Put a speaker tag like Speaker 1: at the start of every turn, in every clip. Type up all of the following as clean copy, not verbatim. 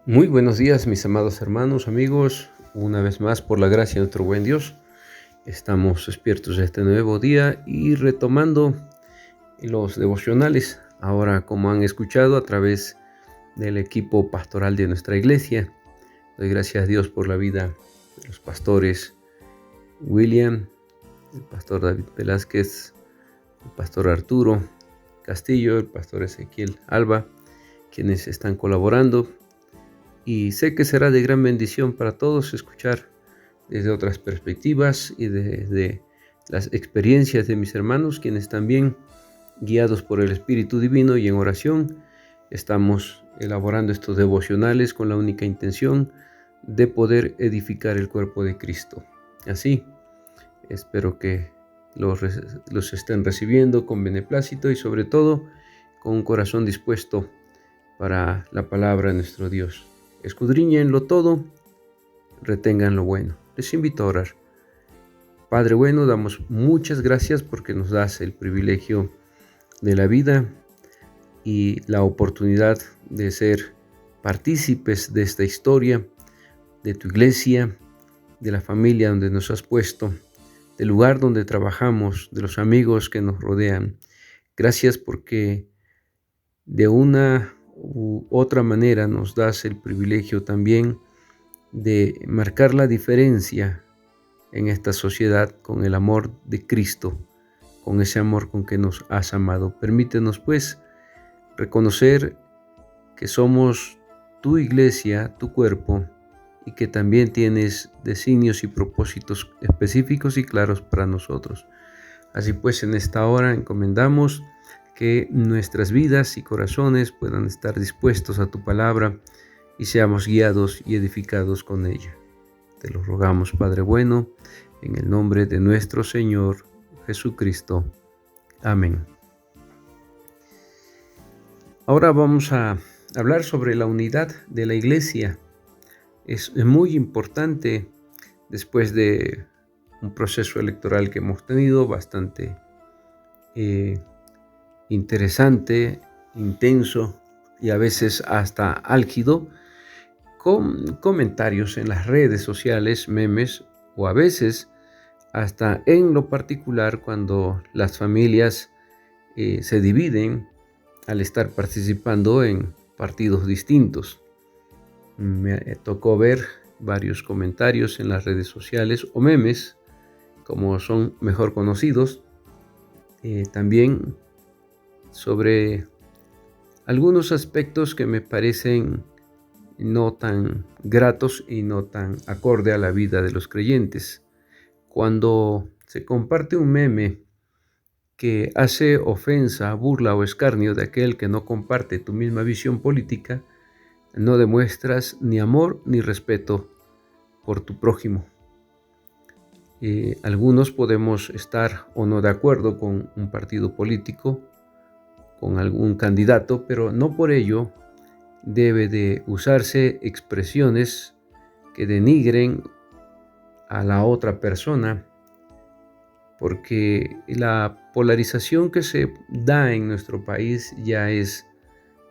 Speaker 1: Muy buenos días, mis amados hermanos, amigos. Una vez más, por la gracia de nuestro buen Dios, estamos despiertos de este nuevo día y retomando los devocionales. Ahora, como han escuchado a través del equipo pastoral de nuestra iglesia, doy gracias a Dios por la vida de los pastores William, el pastor David Velázquez, el pastor Arturo Castillo, el pastor Ezequiel Alba, quienes están colaborando. Y sé que será de gran bendición para todos escuchar desde otras perspectivas y desde las experiencias de mis hermanos, quienes también, guiados por el Espíritu Divino y en oración, estamos elaborando estos devocionales con la única intención de poder edificar el cuerpo de Cristo. Así, espero que los estén recibiendo con beneplácito y sobre todo con un corazón dispuesto para la palabra de nuestro Dios. Escudriñenlo todo, retengan lo bueno. Les invito a orar. Padre bueno, damos muchas gracias porque nos das el privilegio de la vida y la oportunidad de ser partícipes de esta historia, de tu iglesia, de la familia donde nos has puesto, del lugar donde trabajamos, de los amigos que nos rodean. Gracias porque de una u otra manera nos das el privilegio también de marcar la diferencia en esta sociedad con el amor de Cristo, con ese amor con que nos has amado. Permítenos pues reconocer que somos tu iglesia, tu cuerpo, y que también tienes designios y propósitos específicos y claros para nosotros. Así pues, en esta hora encomendamos que nuestras vidas y corazones puedan estar dispuestos a tu palabra y seamos guiados y edificados con ella. Te lo rogamos, Padre bueno, en el nombre de nuestro Señor Jesucristo. Amén. Ahora vamos a hablar sobre la unidad de la iglesia. Es muy importante después de un proceso electoral que hemos tenido bastante interesante, intenso y a veces hasta álgido, con comentarios en las redes sociales, memes, o a veces hasta en lo particular cuando las familias se dividen al estar participando en partidos distintos. Me tocó ver varios comentarios en las redes sociales o memes, como son mejor conocidos, también sobre algunos aspectos que me parecen no tan gratos y no tan acorde a la vida de los creyentes. Cuando se comparte un meme que hace ofensa, burla o escarnio de aquel que no comparte tu misma visión política, no demuestras ni amor ni respeto por tu prójimo. Algunos podemos estar o no de acuerdo con un partido político, con algún candidato, pero no por ello debe de usarse expresiones que denigren a la otra persona, porque la polarización que se da en nuestro país ya es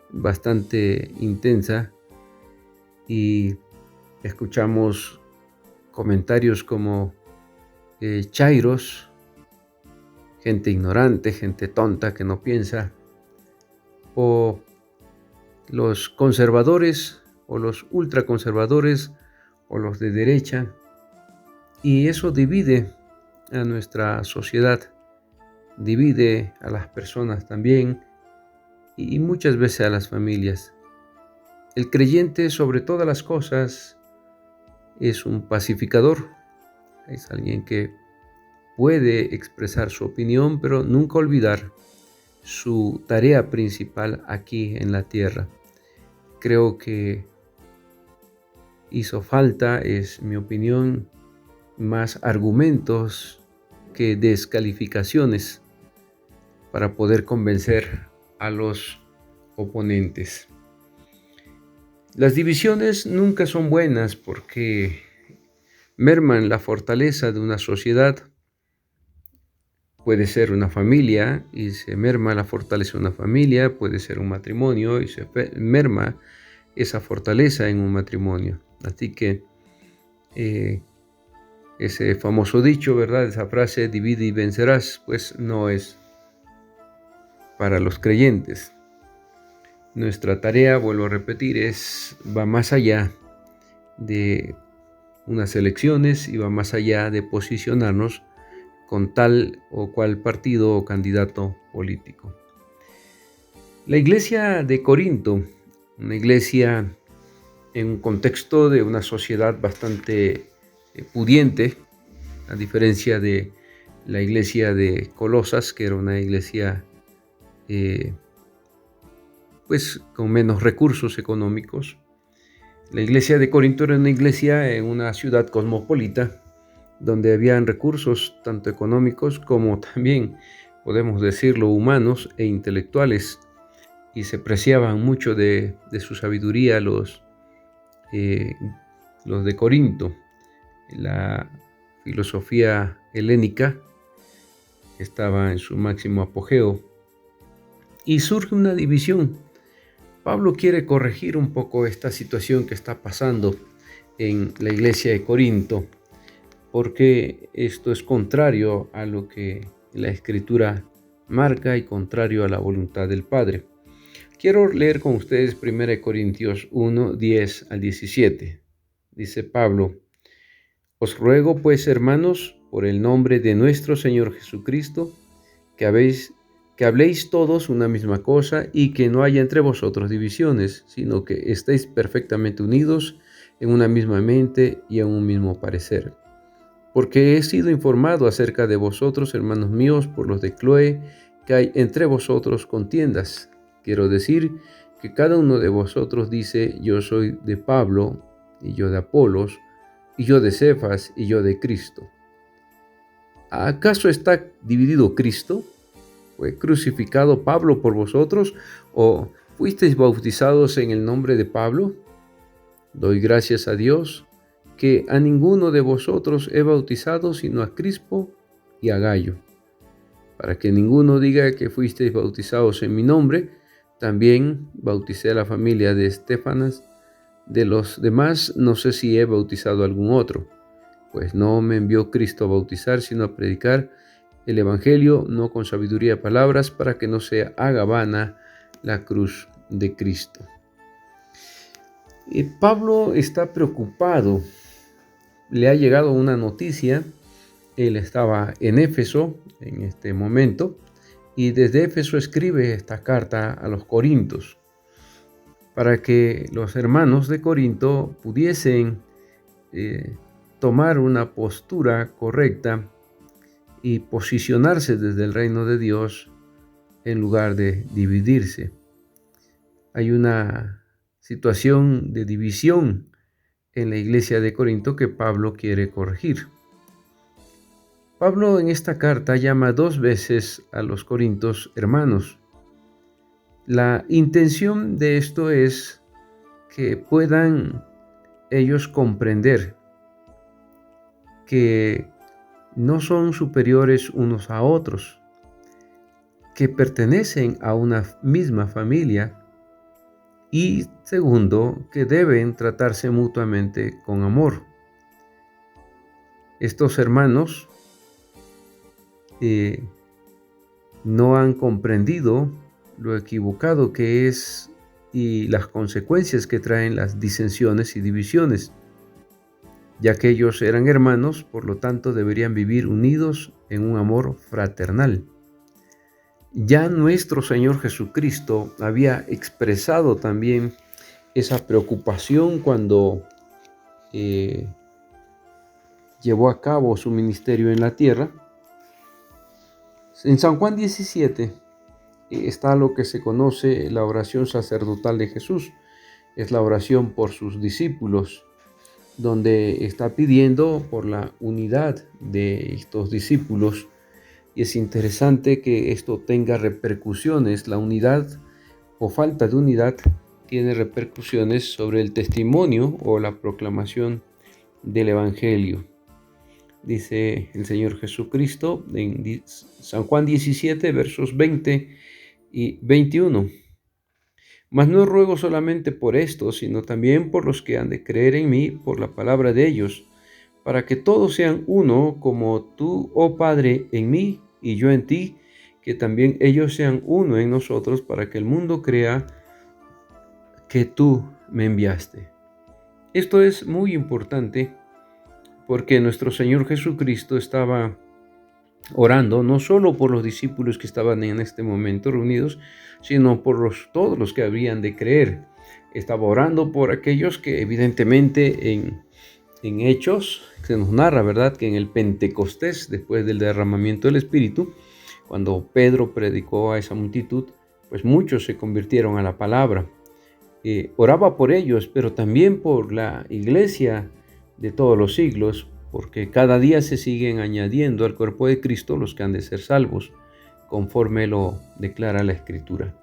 Speaker 1: bastante intensa y escuchamos comentarios como chairos, gente ignorante, gente tonta que no piensa, o los conservadores o los ultraconservadores o los de derecha, y eso divide a nuestra sociedad, divide a las personas también y muchas veces a las familias. El creyente, sobre todas las cosas, es un pacificador, es alguien que puede expresar su opinión, pero nunca olvidar su tarea principal aquí en la tierra. Creo que hizo falta, es mi opinión, más argumentos que descalificaciones para poder convencer a los oponentes. Las divisiones nunca son buenas porque merman la fortaleza de una sociedad. Puede ser una familia y se merma la fortaleza de una familia, puede ser un matrimonio y se merma esa fortaleza en un matrimonio. Así que ese famoso dicho, ¿verdad? Esa frase, divide y vencerás, pues no es para los creyentes. Nuestra tarea, vuelvo a repetir, va más allá de unas elecciones y va más allá de posicionarnos con tal o cual partido o candidato político. La iglesia de Corinto, una iglesia en un contexto de una sociedad bastante pudiente, a diferencia de la iglesia de Colosas, que era una iglesia pues con menos recursos económicos. La iglesia de Corinto era una iglesia en una ciudad cosmopolita, donde habían recursos tanto económicos como también, podemos decirlo, humanos e intelectuales, y se preciaban mucho de su sabiduría los de Corinto. La filosofía helénica estaba en su máximo apogeo y surge una división. Pablo quiere corregir un poco esta situación que está pasando en la iglesia de Corinto, porque esto es contrario a lo que la Escritura marca y contrario a la voluntad del Padre. Quiero leer con ustedes 1 Corintios 1, 10 al 17. Dice Pablo: Os ruego pues, hermanos, por el nombre de nuestro Señor Jesucristo, que habléis todos una misma cosa y que no haya entre vosotros divisiones, sino que estéis perfectamente unidos en una misma mente y en un mismo parecer. Porque he sido informado acerca de vosotros, hermanos míos, por los de Cloé, que hay entre vosotros contiendas. Quiero decir que cada uno de vosotros dice: yo soy de Pablo, y yo de Apolos, y yo de Cefas, y yo de Cristo. ¿Acaso está dividido Cristo? ¿Fue crucificado Pablo por vosotros? ¿O fuisteis bautizados en el nombre de Pablo? Doy gracias a Dios que a ninguno de vosotros he bautizado sino a Crispo y a Gayo, para que ninguno diga que fuisteis bautizados en mi nombre. También bauticé a la familia de Estéfanas. De los demás no sé si he bautizado a algún otro, pues no me envió Cristo a bautizar, sino a predicar el Evangelio, no con sabiduría de palabras, para que no se haga vana la cruz de Cristo. Pablo está preocupado. Le ha llegado una noticia. Él estaba en Éfeso en este momento, y desde Éfeso escribe esta carta a los Corintios, para que los hermanos de Corinto pudiesen tomar una postura correcta y posicionarse desde el reino de Dios en lugar de dividirse. Hay una situación de división en la iglesia de Corinto que Pablo quiere corregir. Pablo en esta carta llama 2 veces a los corintios hermanos. La intención de esto es que puedan ellos comprender que no son superiores unos a otros, que pertenecen a una misma familia, y segundo, que deben tratarse mutuamente con amor. Estos hermanos no han comprendido lo equivocado que es y las consecuencias que traen las disensiones y divisiones, ya que ellos eran hermanos, por lo tanto deberían vivir unidos en un amor fraternal. Ya nuestro Señor Jesucristo había expresado también esa preocupación cuando llevó a cabo su ministerio en la tierra. En San Juan 17 está lo que se conoce la oración sacerdotal de Jesús. Es la oración por sus discípulos, donde está pidiendo por la unidad de estos discípulos. Y es interesante que esto tenga repercusiones. La unidad o falta de unidad tiene repercusiones sobre el testimonio o la proclamación del Evangelio. Dice el Señor Jesucristo en San Juan 17, versos 20 y 21. Mas no ruego solamente por esto, sino también por los que han de creer en mí por la palabra de ellos, para que todos sean uno, como tú, oh Padre, en mí y yo en ti, que también ellos sean uno en nosotros, para que el mundo crea que tú me enviaste. Esto es muy importante porque nuestro Señor Jesucristo estaba orando no solo por los discípulos que estaban en este momento reunidos, sino por todos los que habrían de creer. Estaba orando por aquellos que evidentemente en Hechos se nos narra, ¿verdad?, que en el Pentecostés, después del derramamiento del Espíritu, cuando Pedro predicó a esa multitud, pues muchos se convirtieron a la palabra. Oraba por ellos, pero también por la iglesia de todos los siglos, porque cada día se siguen añadiendo al cuerpo de Cristo los que han de ser salvos, conforme lo declara la Escritura.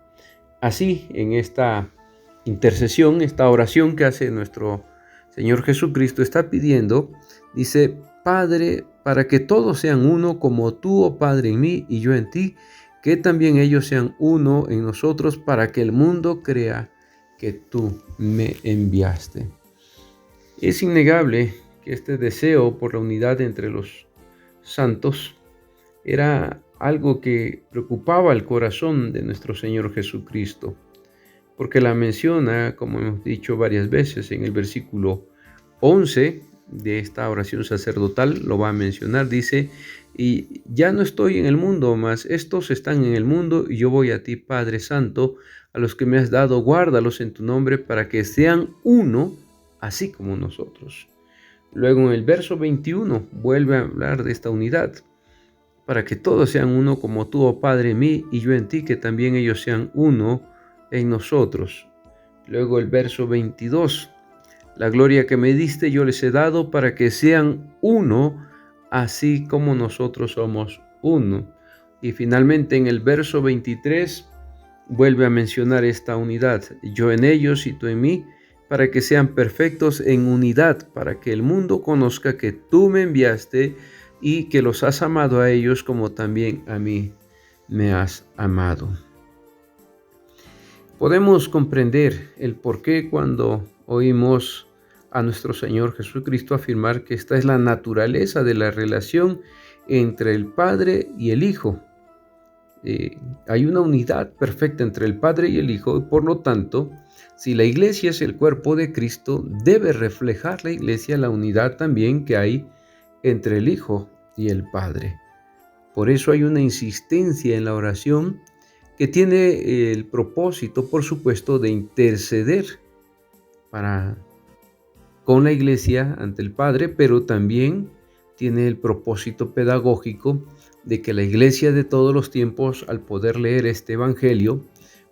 Speaker 1: Así, en esta intercesión, esta oración que hace nuestro Señor Jesucristo, está pidiendo, dice: Padre, para que todos sean uno, como tú, oh Padre, en mí y yo en ti, que también ellos sean uno en nosotros, para que el mundo crea que tú me enviaste. Es innegable que este deseo por la unidad entre los santos era algo que preocupaba el corazón de nuestro Señor Jesucristo, porque la menciona, como hemos dicho varias veces, en el versículo 11 de esta oración sacerdotal, lo va a mencionar, dice: y ya no estoy en el mundo, mas estos están en el mundo, y yo voy a ti, Padre Santo, a los que me has dado, guárdalos en tu nombre, para que sean uno, así como nosotros. Luego en el verso 21 vuelve a hablar de esta unidad, para que todos sean uno, como tú, oh Padre, en mí y yo en ti, que también ellos sean uno en nosotros. Luego el verso 22, la gloria que me diste yo les he dado, para que sean uno, así como nosotros somos uno. Y finalmente en el verso 23 vuelve a mencionar esta unidad: yo en ellos y tú en mí, para que sean perfectos en unidad, para que el mundo conozca que tú me enviaste y que los has amado a ellos como también a mí me has amado. Podemos comprender el porqué cuando oímos a nuestro Señor Jesucristo afirmar que esta es la naturaleza de la relación entre el Padre y el Hijo. Hay una unidad perfecta entre el Padre y el Hijo, y por lo tanto, si la iglesia es el cuerpo de Cristo, debe reflejar la iglesia la unidad también que hay entre el Hijo y el Padre. Por eso hay una insistencia en la oración que tiene el propósito, por supuesto, de interceder con la iglesia ante el Padre, pero también tiene el propósito pedagógico de que la iglesia de todos los tiempos, al poder leer este evangelio,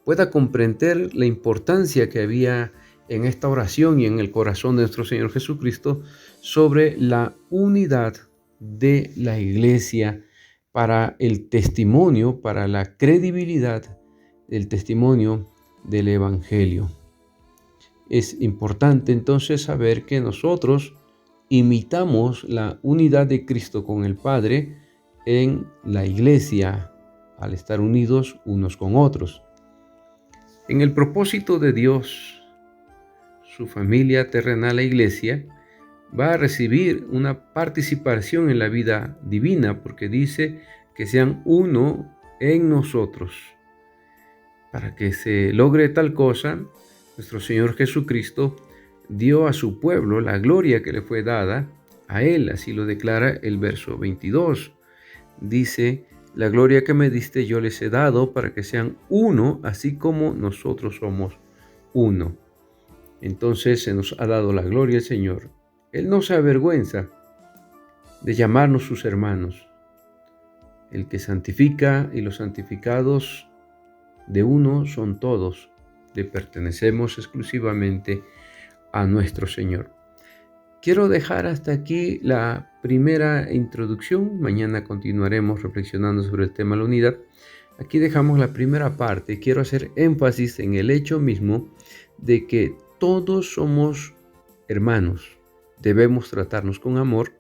Speaker 1: pueda comprender la importancia que había en esta oración y en el corazón de nuestro Señor Jesucristo sobre la unidad de la iglesia para el testimonio, para la credibilidad del testimonio del evangelio. Es importante entonces saber que nosotros imitamos la unidad de Cristo con el Padre en la iglesia, al estar unidos unos con otros. En el propósito de Dios, su familia terrenal, la iglesia, va a recibir una participación en la vida divina, porque dice que sean uno en nosotros. Para que se logre tal cosa, nuestro Señor Jesucristo dio a su pueblo la gloria que le fue dada a Él, así lo declara el verso 22. Dice: la gloria que me diste yo les he dado, para que sean uno, así como nosotros somos uno. Entonces se nos ha dado la gloria al Señor. Él no se avergüenza de llamarnos sus hermanos. El que santifica y los santificados de uno son todos. Le pertenecemos exclusivamente a nuestro Señor. Quiero dejar hasta aquí la primera introducción. Mañana continuaremos reflexionando sobre el tema de la unidad. Aquí dejamos la primera parte. Quiero hacer énfasis en el hecho mismo de que todos somos hermanos. Debemos tratarnos con amor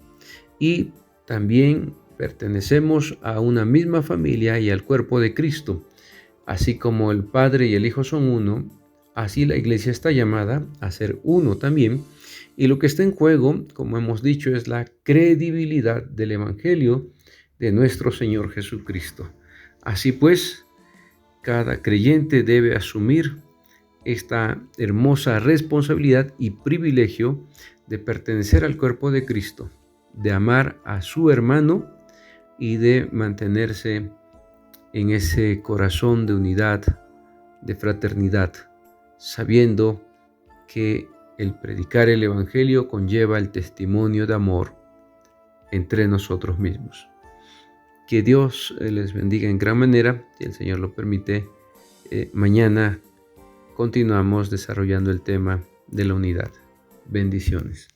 Speaker 1: y también pertenecemos a una misma familia y al cuerpo de Cristo. Así como el Padre y el Hijo son uno, Así la iglesia está llamada a ser uno también, y lo que está en juego, como hemos dicho, es la credibilidad del Evangelio de nuestro Señor Jesucristo. Así pues, cada creyente debe asumir esta hermosa responsabilidad y privilegio de pertenecer al cuerpo de Cristo, de amar a su hermano y de mantenerse en ese corazón de unidad, de fraternidad, sabiendo que el predicar el Evangelio conlleva el testimonio de amor entre nosotros mismos. Que Dios les bendiga en gran manera, si el Señor lo permite. Mañana continuamos desarrollando el tema de la unidad. Bendiciones.